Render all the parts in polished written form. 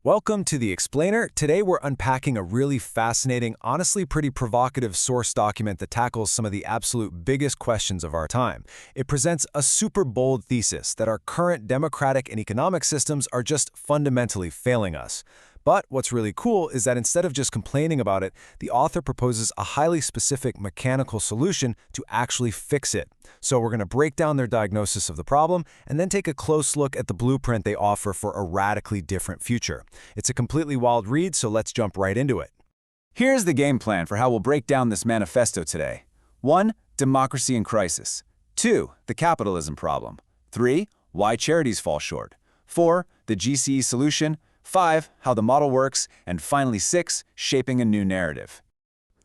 Welcome to The Explainer. Today we're unpacking a really fascinating, honestly pretty provocative source document that tackles some of the absolute biggest questions of our time. It presents a super bold thesis that our current democratic and economic systems are just fundamentally failing us. But what's really cool is that instead of just complaining about it, the author proposes a highly specific mechanical solution to actually fix it. So we're going to break down their diagnosis of the problem and then take a close look at the blueprint they offer for a radically different future. It's a completely wild read, so let's jump right into it. Here's the game plan for how we'll break down this manifesto today. 1. Democracy in crisis. 2. The capitalism problem. 3. Why charities fall short. 4. The GCE solution. 5. How the model works. And finally 6. Shaping a new narrative.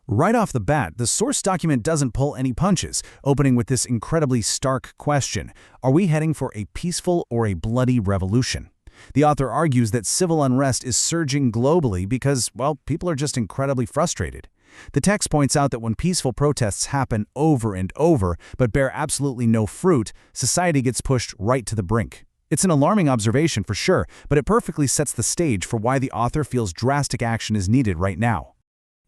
Right off the bat, the source document doesn't pull any punches, opening with this incredibly stark question: are we heading for a peaceful or a bloody revolution? The author argues that civil unrest is surging globally because, well, people are just incredibly frustrated. The text points out that when peaceful protests happen over and over but bear absolutely no fruit, society gets pushed right to the brink. It's an alarming observation for sure, but it perfectly sets the stage for why the author feels drastic action is needed right now.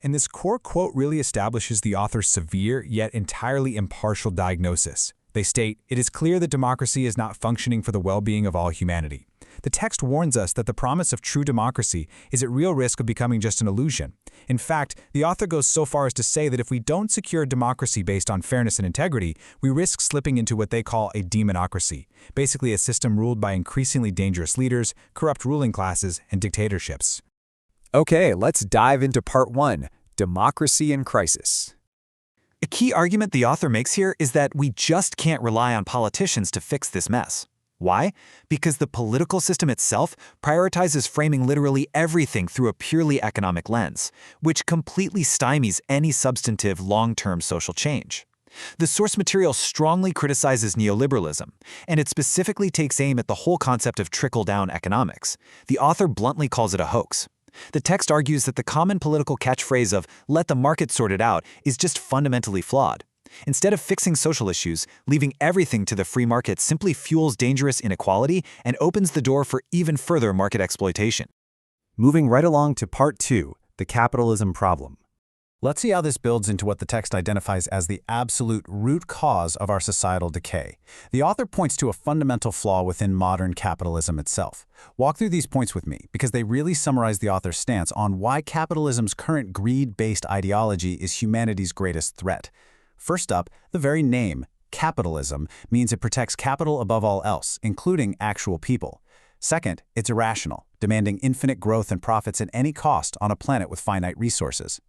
And this core quote really establishes the author's severe yet entirely impartial diagnosis. They state, "It is clear that democracy is not functioning for the well-being of all humanity." The text warns us that the promise of true democracy is at real risk of becoming just an illusion. In fact, the author goes so far as to say that if we don't secure democracy based on fairness and integrity, we risk slipping into what they call a demonocracy, basically a system ruled by increasingly dangerous leaders, corrupt ruling classes, and dictatorships. Okay, let's dive into part 1, Democracy in Crisis. A key argument the author makes here is that we just can't rely on politicians to fix this mess. Why? Because the political system itself prioritizes framing literally everything through a purely economic lens, which completely stymies any substantive long-term social change. The source material strongly criticizes neoliberalism, and it specifically takes aim at the whole concept of trickle-down economics. The author bluntly calls it a hoax. The text argues that the common political catchphrase of "let the market sort it out" is just fundamentally flawed. Instead of fixing social issues, leaving everything to the free market simply fuels dangerous inequality and opens the door for even further market exploitation. Moving right along to part 2, the capitalism problem. Let's see how this builds into what the text identifies as the absolute root cause of our societal decay. The author points to a fundamental flaw within modern capitalism itself. Walk through these points with me, because they really summarize the author's stance on why capitalism's current greed-based ideology is humanity's greatest threat. First up, the very name, capitalism, means it protects capital above all else, including actual people. Second, it's irrational, demanding infinite growth and profits at any cost on a planet with finite resources.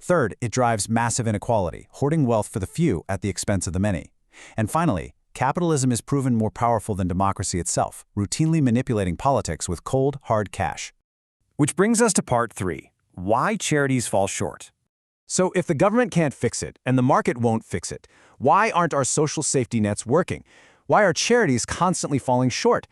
Third, it drives massive inequality, hoarding wealth for the few at the expense of the many. And finally, capitalism is proven more powerful than democracy itself, routinely manipulating politics with cold, hard cash. Which brings us to part 3, why charities fall short. So if the government can't fix it and the market won't fix it, why aren't our social safety nets working? Why are charities constantly falling short?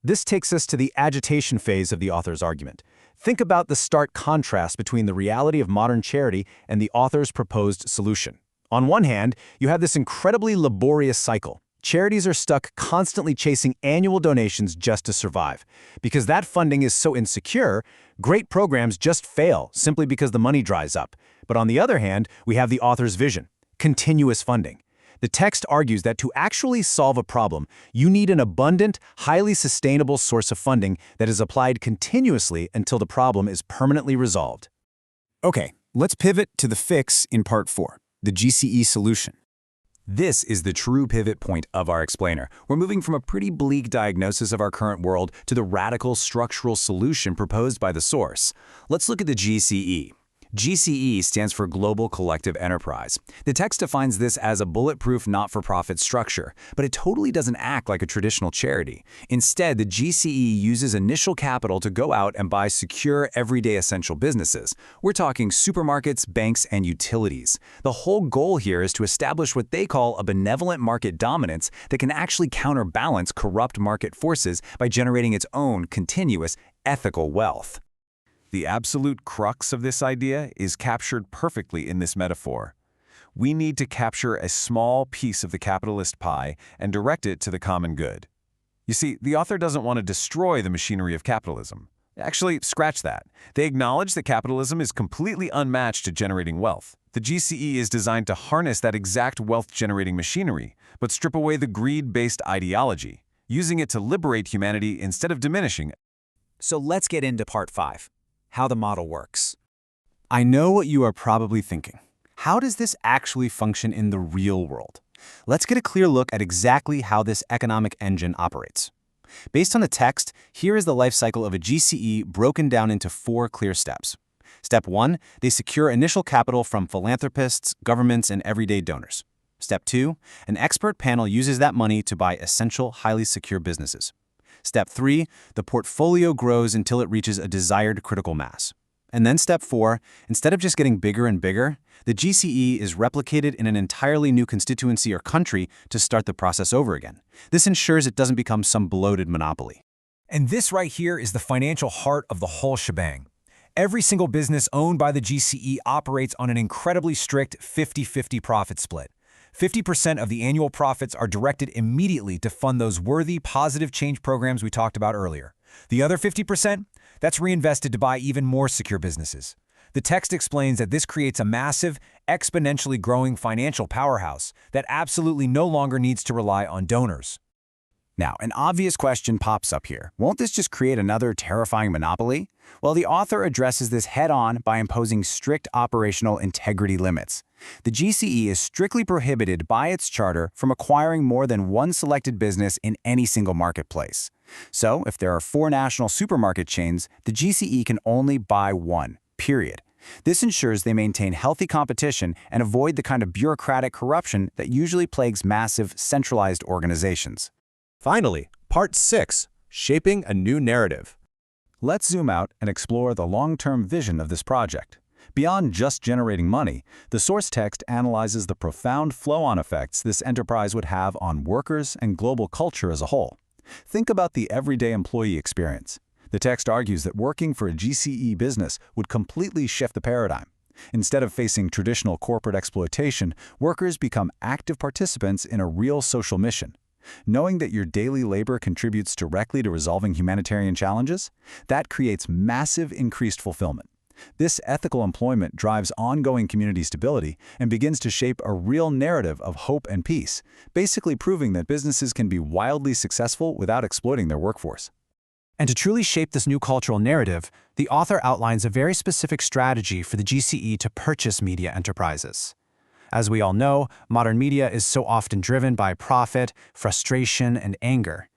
This takes us to the agitation phase of the author's argument. Think about the stark contrast between the reality of modern charity and the author's proposed solution. On one hand, you have this incredibly laborious cycle. Charities are stuck constantly chasing annual donations just to survive. Because that funding is so insecure, great programs just fail simply because the money dries up. But on the other hand, we have the author's vision: continuous funding. The text argues that to actually solve a problem, you need an abundant, highly sustainable source of funding that is applied continuously until the problem is permanently resolved. Okay, let's pivot to the fix in part 4, the GCE solution. This is the true pivot point of our explainer. We're moving from a pretty bleak diagnosis of our current world to the radical structural solution proposed by the source. Let's look at the GCE. GCE stands for Global Collective Enterprise. The text defines this as a bulletproof not-for-profit structure, but it totally doesn't act like a traditional charity. Instead, the GCE uses initial capital to go out and buy secure, everyday essential businesses. We're talking supermarkets, banks, and utilities. The whole goal here is to establish what they call a benevolent market dominance that can actually counterbalance corrupt market forces by generating its own continuous, ethical wealth. The absolute crux of this idea is captured perfectly in this metaphor. We need to capture a small piece of the capitalist pie and direct it to the common good. You see, the author doesn't want to destroy the machinery of capitalism. Actually, scratch that. They acknowledge that capitalism is completely unmatched at generating wealth. The GCE is designed to harness that exact wealth-generating machinery, but strip away the greed-based ideology, using it to liberate humanity instead of diminishing it. So let's get into part 5, how the model works. I know what you are probably thinking. How does this actually function in the real world? Let's get a clear look at exactly how this economic engine operates. Based on the text, here is the life cycle of a GCE broken down into 4 clear steps. Step 1, they secure initial capital from philanthropists, governments, and everyday donors. Step 2, an expert panel uses that money to buy essential, highly secure businesses. Step 3, the portfolio grows until it reaches a desired critical mass. And then step 4, instead of just getting bigger and bigger, the GCE is replicated in an entirely new constituency or country to start the process over again. This ensures it doesn't become some bloated monopoly. And this right here is the financial heart of the whole shebang. Every single business owned by the GCE operates on an incredibly strict 50-50 profit split. 50% of the annual profits are directed immediately to fund those worthy, positive change programs we talked about earlier. The other 50%? That's reinvested to buy even more secure businesses. The text explains that this creates a massive, exponentially growing financial powerhouse that absolutely no longer needs to rely on donors. Now, an obvious question pops up here. Won't this just create another terrifying monopoly? Well, the author addresses this head-on by imposing strict operational integrity limits. The GCE is strictly prohibited by its charter from acquiring more than one selected business in any single marketplace. So, if there are 4 national supermarket chains, the GCE can only buy one, period. This ensures they maintain healthy competition and avoid the kind of bureaucratic corruption that usually plagues massive, centralized organizations. Finally, part 6, shaping a new narrative. Let's zoom out and explore the long-term vision of this project. Beyond just generating money, the source text analyzes the profound flow-on effects this enterprise would have on workers and global culture as a whole. Think about the everyday employee experience. The text argues that working for a GCE business would completely shift the paradigm. Instead of facing traditional corporate exploitation, workers become active participants in a real social mission. Knowing that your daily labor contributes directly to resolving humanitarian challenges, that creates massive increased fulfillment. This ethical employment drives ongoing community stability and begins to shape a real narrative of hope and peace, basically proving that businesses can be wildly successful without exploiting their workforce. And to truly shape this new cultural narrative, the author outlines a very specific strategy for the GCE to purchase media enterprises. As we all know, modern media is so often driven by profit, frustration, and anger.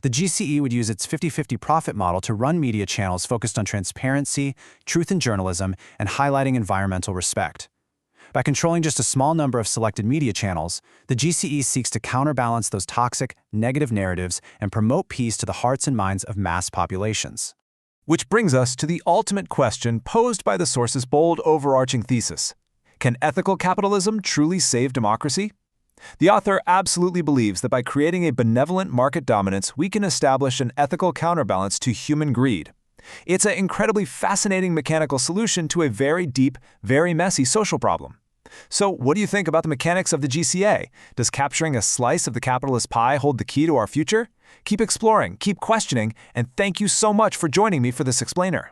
The GCE would use its 50-50 profit model to run media channels focused on transparency, truth in journalism, and highlighting environmental respect. By controlling just a small number of selected media channels, the GCE seeks to counterbalance those toxic, negative narratives and promote peace to the hearts and minds of mass populations. Which brings us to the ultimate question posed by the source's bold overarching thesis. Can ethical capitalism truly save democracy? The author absolutely believes that by creating a benevolent market dominance, we can establish an ethical counterbalance to human greed. It's an incredibly fascinating mechanical solution to a very deep, very messy social problem. So what do you think about the mechanics of the GCA? Does capturing a slice of the capitalist pie hold the key to our future? Keep exploring, keep questioning, and thank you so much for joining me for this explainer.